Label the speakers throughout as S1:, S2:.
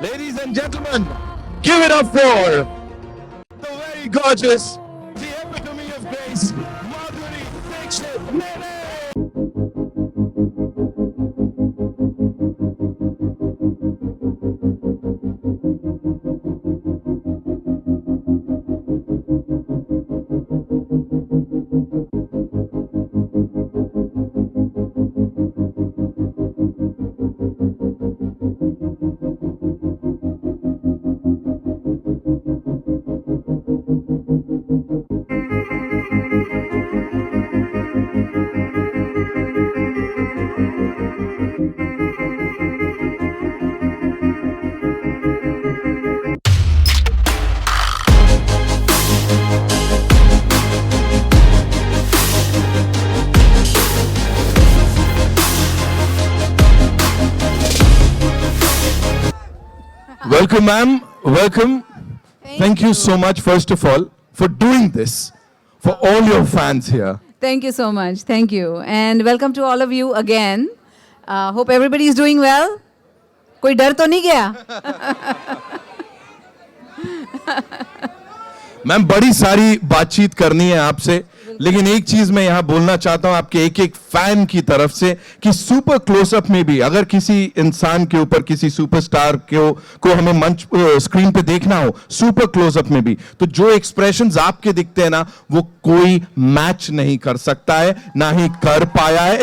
S1: Ladies and gentlemen, give it up for the very gorgeous, the epitome of grace, Madhuri Dixit. Welcome, ma'am. Welcome. Thank you so much, first of all, for doing this for all your fans here.
S2: Thank you so much. Thank you. And welcome to all of you again. Hope everybody is doing well. कोई डर तो नहीं गया?
S1: Ma'am, बड़ी सारी बातचीत करनी है आपसे, लेकिन एक चीज मैं यहाँ बोलना चाहता हूँ आपके एक एक फैन की तरफ से कि सुपर क्लोजअप में भी अगर किसी इंसान के ऊपर, किसी सुपरस्टार को हमें मंच स्क्रीन पे देखना हो, सुपर क्लोजअप में भी, तो जो एक्सप्रेशंस आपके दिखते हैं ना, वो कोई मैच नहीं कर सकता है, ना ही कर पाया है.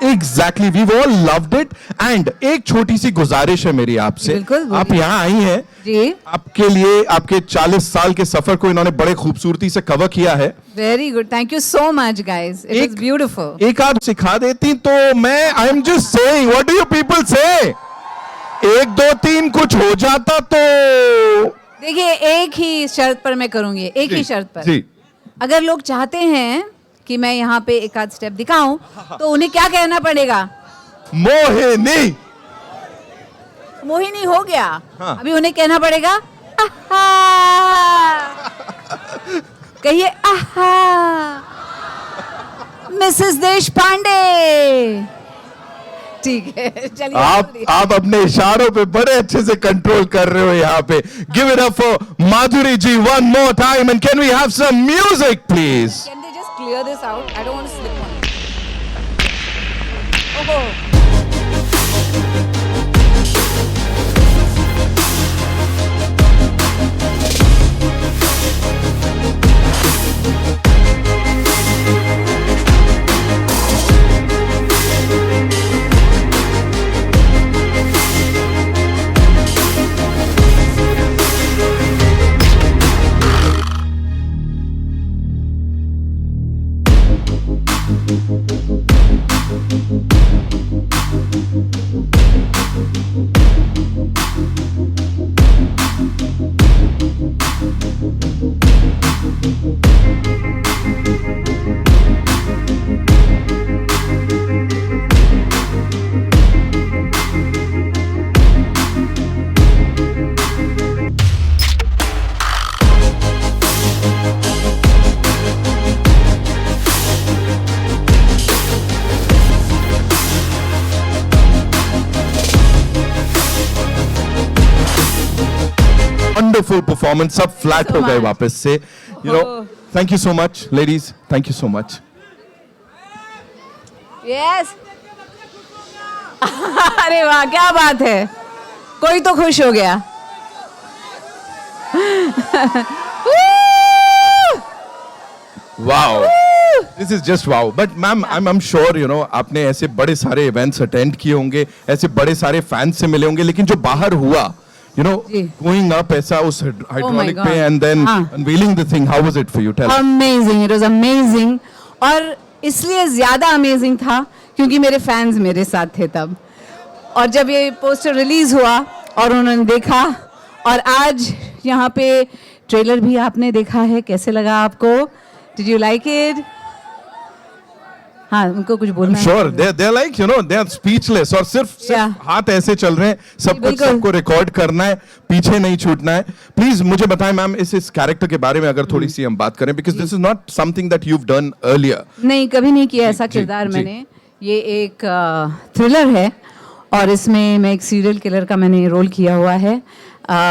S1: Exactly we all loved it. And एक छोटी सी गुजारिश है मेरी आपसे. आप यहाँ आई हैं
S2: जी.
S1: आपके लिए आपके 40 साल के सफर को इन्होंने बड़े खूबसूरती से कवर किया है.
S2: Very good. Thank you so much guys. It is beautiful.
S1: एक आध सिखा देती तो मैं I am just saying, what do you people से? 1 2 3 कुछ हो जाता तो.
S2: देखिए, एक ही शर्त पर मैं करूंगी. एक ही शर्त पर
S1: जी.
S2: अगर लोग चाहते हैं कि मैं यहाँ पे एक आध स्टेप दिखाऊं, तो उन्हें क्या कहना पड़ेगा?
S1: मोहिनी.
S2: मोहिनी हो गया.
S1: हाँ.
S2: अभी उन्हें कहना पड़ेगा आहा. कहिए आहा. मिसेस देशपांडे. ठीक है, चलिए.
S1: आप अपने इशारों पे बड़े अच्छे से कंट्रोल कर रहे हो यहाँ पे. Give it up for Madhuri ji one more time and can we have some music please?
S2: Can they just clear this out? I don't want to slip on it. Oh.
S1: Wonderful performance. सब flat हो गए वापस से. You know, thank you so much, ladies. Thank you so much.
S2: Yes. अरे वाह, क्या बात है. कोई तो खुश हो गया.
S1: Wow. This is just wow. But ma'am, I'm sure you know आपने ऐसे बड़े सारे events attend किए होंगे, ऐसे बड़े सारे fans से मिले होंगे, लेकिन जो बाहर हुआ, you know, going up ऐसा उस hydraulic पे and then unveiling the thing, how was it for you? Tell us.
S2: Amazing. It was amazing. और इसलिए ज्यादा अमेजिंग था क्योंकि मेरे फैंस मेरे साथ थे तब. और जब ये पोस्टर रिलीज हुआ और उन्होंने देखा, और आज यहाँ पे ट्रेलर भी आपने देखा है, कैसे लगा आपको? Did you like it? हाँ, उनको कुछ बोलना है.
S1: Sure, they're like you know they're speechless. और सिर्फ हाथ ऐसे चल रहे हैं. सबको रिकॉर्ड करना है, पीछे नहीं छूटना है. प्लीज मुझे बताएं मैम, इस कैरेक्टर के बारे में अगर थोड़ी सी हम बात करें, because this is not something that you've done earlier.
S2: नहीं, कभी नहीं किया ऐसा किरदार मैंने. ये एक थ्रिलर है और इसमें मैं एक सीरियल किलर का मैंने रोल किया हुआ है।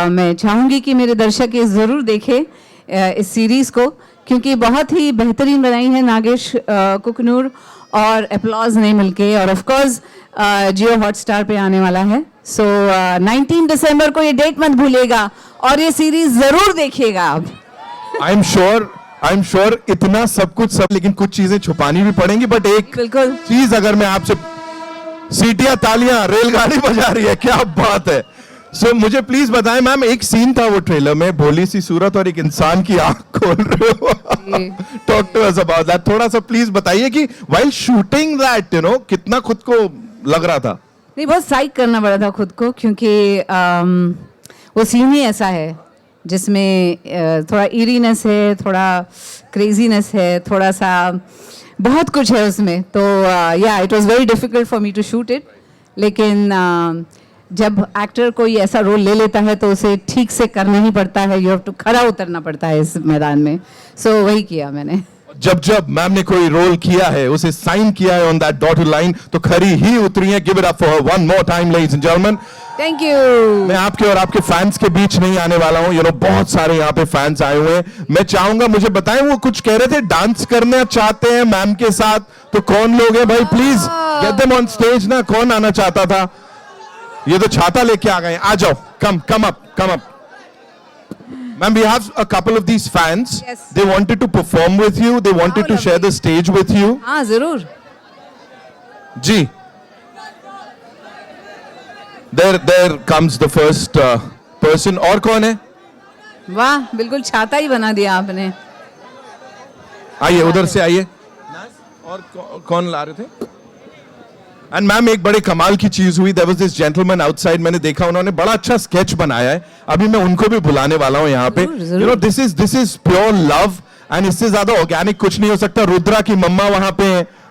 S2: मैं चाहूँगी कि मेरे दर्शक ये ज़रूर देखें इस सीरीज़ को, क्योंकि बहुत ही बेहतरीन बनाई है नागेश कुकनूर, और अप्लॉज नहीं मिलके, और ऑफ कोर्स जियो हॉटस्टार पे आने वाला है। सो 19 दिसंबर को ये डेट मत भूलिएगा और ये सीरीज ज़रूर देखिएगा आप।
S1: आई एम श्योर इतना सब कुछ सब, लेकिन कुछ चीजें छुपानी भी पड़ेंगी। बट एक
S2: बिल्कुल।
S1: चीज अगर मैं आपसे, सीटियां तालियां रेलगाड़ी बजा रही है, क्या बात है। सो मुझे प्लीज बताएं मैम, एक सीन था वो ट्रेलर में, भोली सी सूरत और एक इंसान की आंख खोल रहे हो। Talk to us about that, थोड़ा सा प्लीज बताइए कि व्हाइल शूटिंग दैट कितना खुद को लग रहा था।
S2: नहीं, बहुत साइक करना पड़ा था खुद को, क्योंकि वो सीन ही ऐसा है जिसमें थोड़ा ईरीनेस है, थोड़ा क्रेजीनेस है, थोड़ा सा बहुत कुछ है उसमें। तो या it was very difficult for me to shoot it. लेकिन जब एक्टर कोई ऐसा रोल ले लेता है तो उसे ठीक से करना ही पड़ता है, यू हैव टू खरा उतरना पड़ता है इस मैदान में। सो वही किया मैंने।
S1: जब मैम ने कोई रोल किया है, उसे साइन किया है ऑन दैट डॉटेड लाइन, तो खरी ही उतरी है। Give it up for her one more time ladies and gentleman.
S2: Thank you.
S1: मैं आपके और आपके फैंस के बीच नहीं आने वाला हूं, बहुत सारे यहाँ पे फैंस आए हुए हैं। मैं चाहूंगा, मुझे बताएं, वो कुछ कह रहे थे डांस करना चाहते हैं मैम के साथ, तो कौन लोग हैं भाई? Please get them on stage ना। कौन आना चाहता था? ये तो छाता लेके आ गए। आ जाओ, come up. Ma'am, we have a couple of these fans.
S2: Yes.
S1: They wanted to perform with you. They wanted to share the stage with you.
S2: हाँ जरूर।
S1: जी, there comes the first person. और कौन है?
S2: वाह, बिल्कुल छाता ही बना दिया आपने।
S1: आइए, उधर से आइए। और कौन ला रहे थे? एंड मैम, एक बड़े कमाल की चीज हुई। There was this gentleman outside, मैंने देखा, उन्होंने बड़ा अच्छा स्केच बनाया है। अभी मैं उनको भी बुलाने वाला हूं यहाँ पे। This is pure love, and इससे ज्यादा ऑर्गेनिक कुछ नहीं हो सकता। रुद्रा की मम्मा वहां पे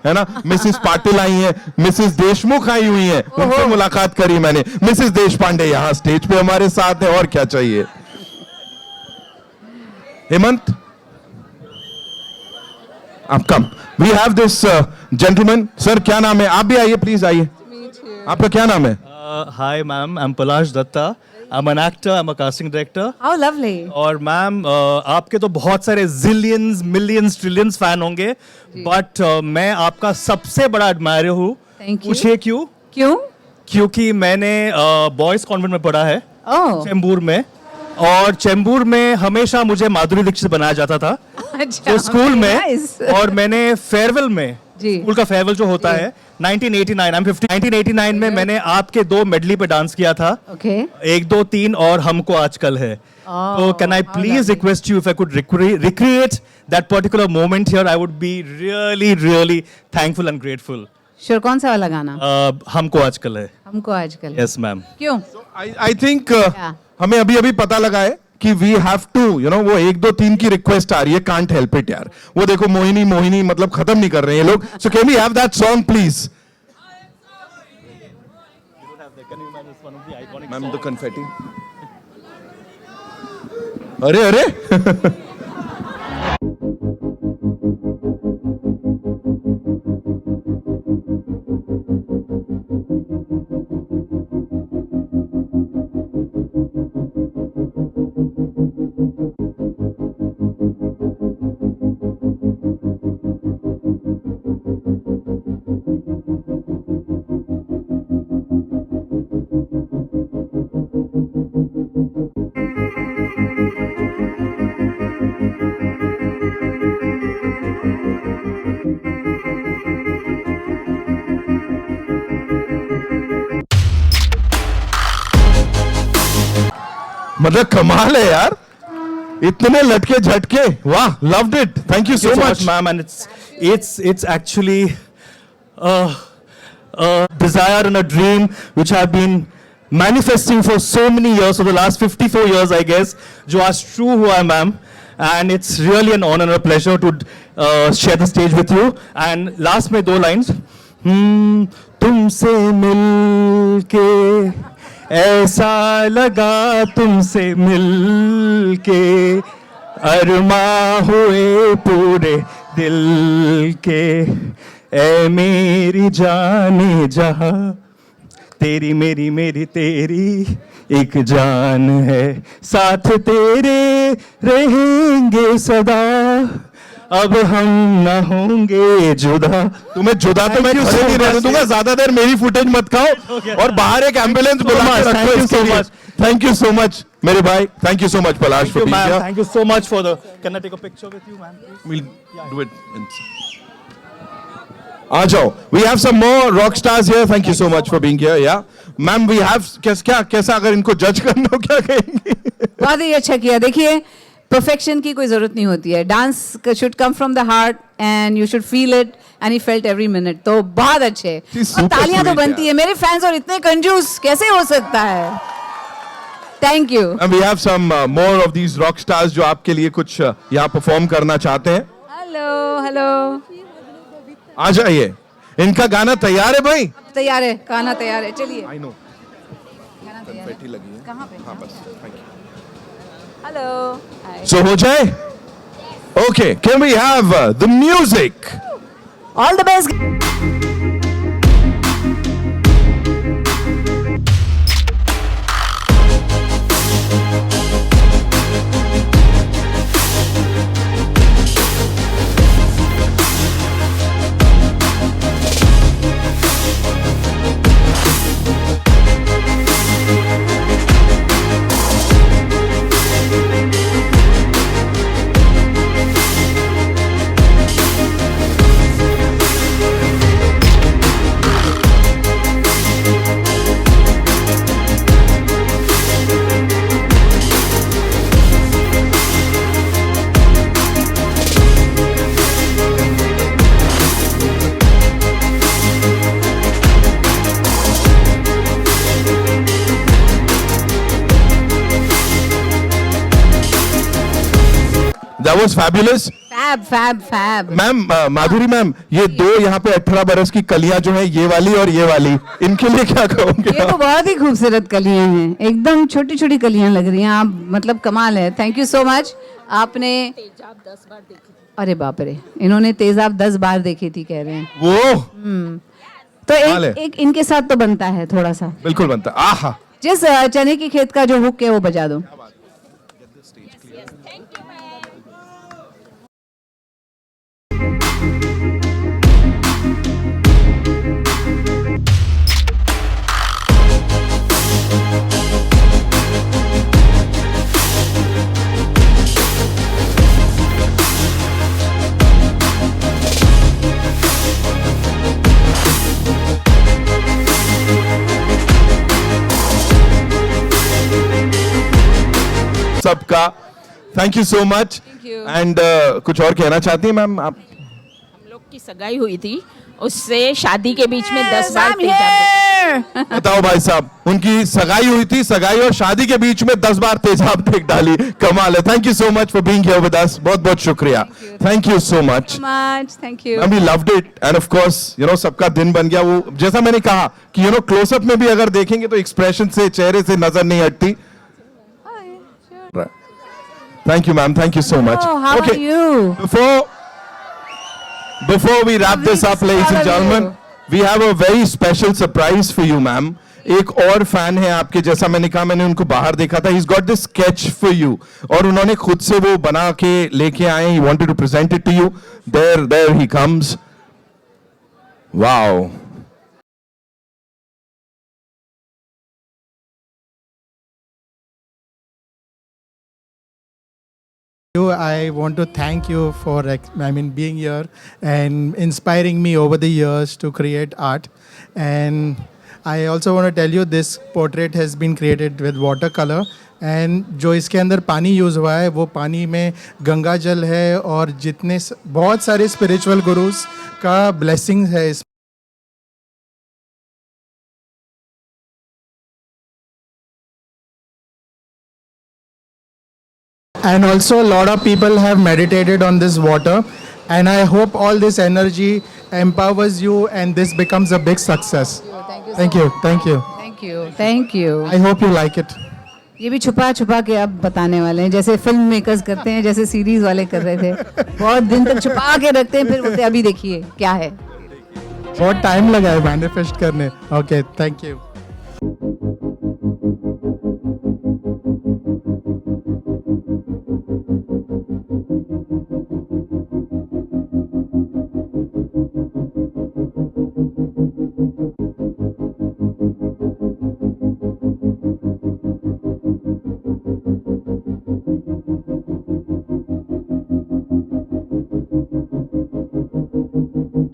S1: है ना, मिसेस पाटिल आई हैं, मिसेस देशमुख आई हुई हैं, उनसे मुलाकात करी मैंने। मिसेस देश पांडे यहाँ स्टेज पे हमारे साथ है, और क्या चाहिए। हेमंत, आप come. We have this gentleman. Sir, क्या नाम है? आप भी आइए, प्लीज आइए। आपका क्या नाम है?
S3: Hi ma'am, I am Palash Datta. I am an actor, I am a casting director.
S2: How lovely.
S3: और मैम, आपके तो बहुत सारे जिलियंस, मिलियंस, ट्रिलियंस फैन होंगे, बट मैं आपका सबसे बड़ा एडमायर हूँ।
S2: Thank you.
S3: पूछिए क्यों?
S2: क्यों?
S3: क्योंकि मैंने बॉयज कॉन्वेंट में पढ़ा है,
S2: ओह,
S3: चेंबूर में, और चेंबूर में हमेशा मुझे माधुरी दीक्षित बनाया जाता था
S2: अच्छा,
S3: तो स्कूल में।
S2: nice.
S3: और मैंने फेयरवेल में,
S2: जी।
S3: स्कूल का फेयरवेल जो होता है 1989 में मैंने आपके 2 मेडली पे डांस किया था।
S2: ओके।
S3: 1, 2, 3 और हमको आजकल है। तो can I please request you, if I could recreate that particular moment here, I would be really thankful and grateful.
S2: Sure, कौन सा वाला गाना?
S3: हमको आजकल है।
S2: हमको आजकल।
S3: Yes ma'am.
S2: क्यों?
S1: आई थिंक हमें अभी पता लगा है कि वी हैव टू वो 1, 2, 3 की रिक्वेस्ट आ रही है। कांट हेल्प इट यार। वो देखो, मोहिनी मतलब खत्म नहीं कर रहे हैं ये लोग। So can we have that song please? Ma'am, the confetti. अरे मतलब कमाल है यार, इतने लटके झटके। वाह, loved it. Thank you so much
S3: ma'am. And it's actually a desire and a dream which I've been manifesting for so many years, for the last 54 years I guess, जो आज true हुआ है ma'am. and it's really an honor and a pleasure to share the stage with you. And last में 2 lines, तुमसे मिलके ऐसा लगा, तुमसे मिलके अरमा हुए पूरे दिल के, ए मेरी जाने जहां, तेरी मेरी मेरी तेरी एक जान है, साथ तेरे रहेंगे सदा, अब हम ना होंगे जुदा।
S1: तुम्हें जुदा तो मैं
S3: Thank you
S1: खड़े
S3: so
S1: नहीं रहने
S3: much.
S1: दूंगा, ज्यादा देर मेरी फुटेज मत खाओ और बाहर एक एम्बुलेंस बुला के
S3: much.
S1: रखो
S3: Thank you
S1: इसके
S3: so
S1: लिए।
S3: much.
S1: Thank you so much मेरे भाई, thank you so much Palash
S3: Thank you,
S1: for being
S3: ma'am.
S1: here.
S3: Thank you so much for the. Can I take a picture with you, ma'am? Please?
S1: We'll do it. आ जाओ. We have some more rock stars here. Thank you so much for being here. Yeah, ma'am we have कैसा अगर इनको जज करना हो क्या कहेंगे?
S2: बहुत ही अच्छा किया. देखिए, परफेक्शन की कोई जरूरत नहीं होती है. Dance should come from the heart and you should feel it and he felt every minute. तो बहुत अच्छे.
S1: She's
S2: और
S1: super
S2: तालियां तो
S1: sweet,
S2: बनती है. मेरे फैंस और इतने कंजूस कैसे हो सकता है? Thank you.
S1: And we have some more of these rock stars जो आपके लिए कुछ यहाँ परफॉर्म करना चाहते हैं.
S2: Hello hello.
S1: आ जाइए. इनका गाना तैयार है भाई?
S2: तैयार है, गाना तैयार है. चलिए.
S1: I know.
S2: गाना तैयार है.
S1: बैठी लगी है.
S2: कहाँ पे?
S1: हाँ बस. Thank you.
S2: हेलो.
S1: So हो जाए? Okay. Can we have the music?
S2: All the best.
S1: That was fabulous.
S2: Fab fab fab.
S1: Ma'am Madhuri ma'am, ये दो यहाँ पे 18 बरस की कलियां जो है, ये वाली और ये वाली, इनके लिए क्या कहोगे?
S2: ये तो बहुत ही खूबसूरत कलियां हैं. एकदम छोटी छोटी कलियां लग रही हैं. आप मतलब कमाल है. Thank you so much. आपने तेजाब 10 बार देखी थी. अरे बाप रे, इन्होंने तेजाब 10 बार देखी थी कह रहे हैं.
S1: वो
S2: तो
S1: कमाल है.
S2: एक इनके साथ तो बनता है थोड़ा सा.
S1: बिल्कुल बनता. आहा.
S2: जिस चने की खेत का जो हुक है वो बजा दो.
S1: सबका thank you so much.
S2: you.
S1: And कुछ और कहना चाहती हैं मैम आप?
S4: हम लोग की सगाई हुई थी, उससे शादी के बीच में 10 बार
S2: I'm
S4: तेजाब
S2: here.
S1: बताओ भाई साहब, उनकी सगाई हुई थी, सगाई और शादी के बीच में 10 बार तेजाब देख डाली. कमाल है. Thank you so much for being here with us. बहुत बहुत शुक्रिया. Thank you so much.
S2: Much. Thank you.
S1: We loved it and of course सबका दिन बन गया. वो जैसा मैंने कहा कि क्लोज अप में भी अगर देखेंगे तो एक्सप्रेशन से, चेहरे से नजर नहीं हटती. Thank you ma'am, thank you so much.
S2: Oh, how are you?
S1: Before we wrap this up, ladies and gentlemen, we have a very special surprise for you ma'am. एक और फैन है आपके, जैसा मैंने कहा, मैंने उनको बाहर देखा था. He's got this sketch for you और उन्होंने खुद से वो बना के लेके आए. He wanted to present it to you. There he comes. Wow.
S5: I want to thank you for being here and inspiring me over the years to create art. And I also want to tell you this portrait has been created with watercolor. And जो इसके अंदर पानी use हुआ है वो पानी में गंगा जल है और जितने बहुत सारे स्पिरिचुअल गुरुज का ब्लेसिंग है इस. And also a lot of people have meditated on this water, and I hope all this energy empowers you and this becomes a big success. Thank you.
S2: Thank you.
S5: I hope you like it.
S2: ये भी छुपा छुपा के अब बताने वाले हैं, जैसे फिल्म मेकर्स करते हैं, जैसे सीरीज वाले कर रहे थे. बहुत दिन तक छुपा के रखते हैं, फिर बोलते हैं अभी देखिए क्या है.
S5: बहुत टाइम लगा है मैनिफेस्ट करने. Okay, thank you.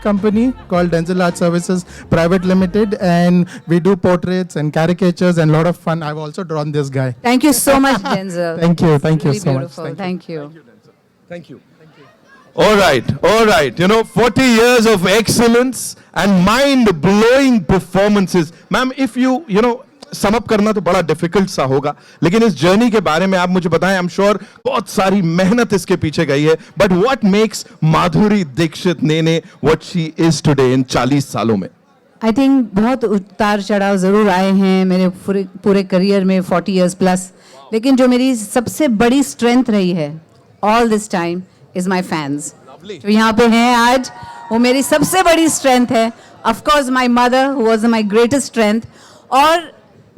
S5: company called Denzel Art Services Private Limited, and we do portraits and caricatures and a lot of fun. I've also drawn this guy.
S2: Thank you so much, Denzel.
S5: Thank you so much.
S2: Beautiful. Thank you.
S1: Thank you. All right. You know, 40 years of excellence and mind-blowing performances. Ma'am, if you know, sum up करना तो बड़ा difficult सा होगा, लेकिन इस journey के बारे में आप मुझे बताएं. आई एम श्योर बहुत सारी मेहनत इसके पीछे गई है, but what makes Madhuri Dixit Nene what she is today in 40 सालों में?
S2: आई थिंक बहुत उतार चढ़ाव ज़रूर आए हैं मेरे पूरे करियर में 40 इयर्स प्लस, लेकिन जो मेरी सबसे बड़ी स्ट्रेंथ रही है all this time is my fans. जो यहाँ पे हैं आज, वो मेरी सबसे बड़ी स्ट्रेंथ है. Of course my mother who was my greatest strength, और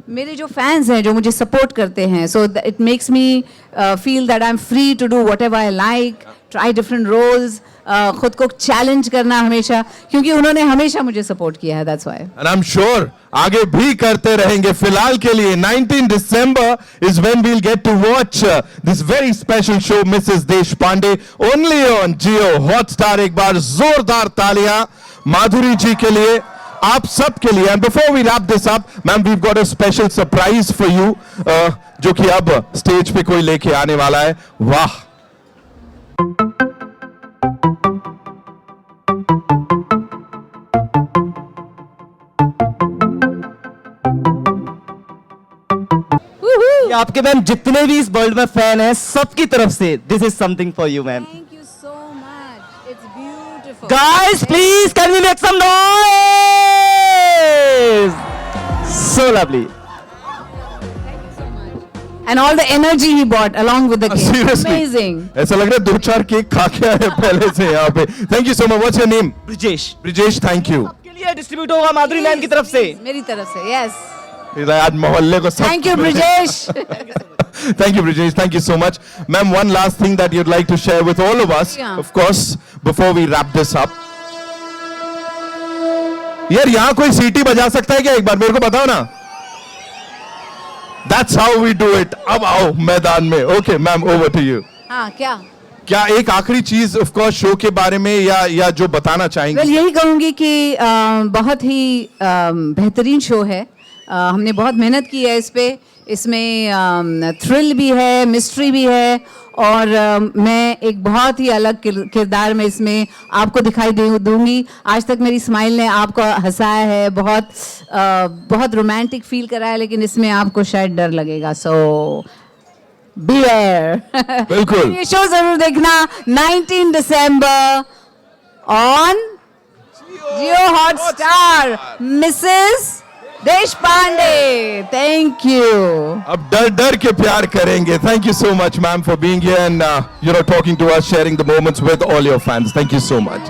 S2: मेरे जो फैंस हैं जो मुझे सपोर्ट करते हैं. So it makes me feel that I am free to do whatever I like, try different roles, खुद को चैलेंज करना हमेशा, क्योंकि उन्होंने हमेशा मुझे सपोर्ट किया है. That's why.
S1: And I am sure आगे भी करते रहेंगे. फिलहाल के लिए 19 December is when we will get to watch this very special show Mrs Deshpande only on Jio Hotstar. एक बार जोरदार तालियां माधुरी जी के लिए, आप सब के लिए. And before we wrap this up, ma'am, we got a special surprise for you, जो कि अब स्टेज पे कोई लेके आने वाला है. वाह.
S3: ये आपके मैम जितने भी इस वर्ल्ड में फैन हैं, सबकी तरफ से this is something for you ma'am.
S2: Thank you so much. It's beautiful.
S3: Guys, please, can we make some noise? So lovely.
S2: And all the energy he brought along with the cake.
S1: Seriously.
S2: Amazing.
S1: ऐसा लग रहा है 2-4 cake खा के आए पहले से यहाँ पे. Thank you so much. What's your name?
S3: Brijesh.
S1: Brijesh, thank you.
S3: आपके लिए डिस्ट्रीब्यूट होगा माधुरी मैम की तरफ से.
S2: मेरी तरफ से, yes.
S1: आज मोहल्ले को सब.
S2: Thank you, Brijesh.
S1: Thank you, Brijesh. Thank you so much. Ma'am, one last thing that you'd like to share with all of us,
S2: Yeah.
S1: of course, before we wrap this up. यार, यहाँ कोई सीटी बजा सकता है क्या? एक बार मेरे को बताओ ना. That's how we do it. अब आओ मैदान में. Okay, ma'am, over to you.
S2: हाँ, क्या?
S1: क्या एक आखिरी चीज ऑफ कोर्स शो के बारे में या जो बताना चाहेंगे?
S2: Well, यही कहूंगी कि बहुत ही बेहतरीन शो है. हमने बहुत मेहनत की है इस पे. इसमें थ्रिल भी है, मिस्ट्री भी है, और मैं एक बहुत ही अलग किरदार में इसमें आपको दिखाई दूंगी. आज तक मेरी स्माइल ने आपको हंसाया है, बहुत रोमांटिक फील कराया, लेकिन इसमें आपको शायद डर लगेगा. सो beware.
S1: बिल्कुल.
S2: ये शो जरूर देखना 19 December on Jio Hotstar. Mrs Deshpande. Thank you.
S1: अब डर डर के प्यार करेंगे. Thank you so much, ma'am, for being here and talking to us, sharing the moments with all your fans. Thank you so much.